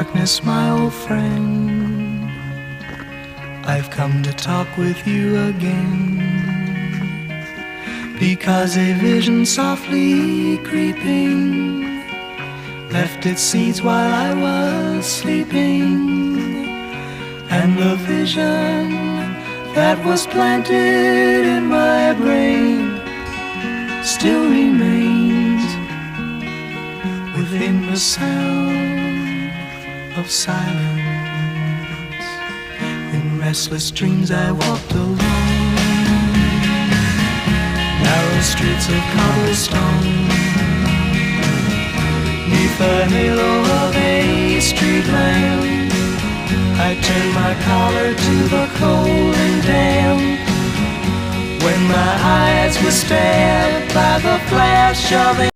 darkness, my old friend, I've come to talk with you again, because a vision softly creeping left its seeds while I was sleeping, and the vision that was planted in my brain still remains within the sound of silence. In restless dreams I walked alone, narrow streets of cobblestone, neath the halo of a street lamp. I turned my collar to the cold and damp, when my eyes were stabbed by the flash of a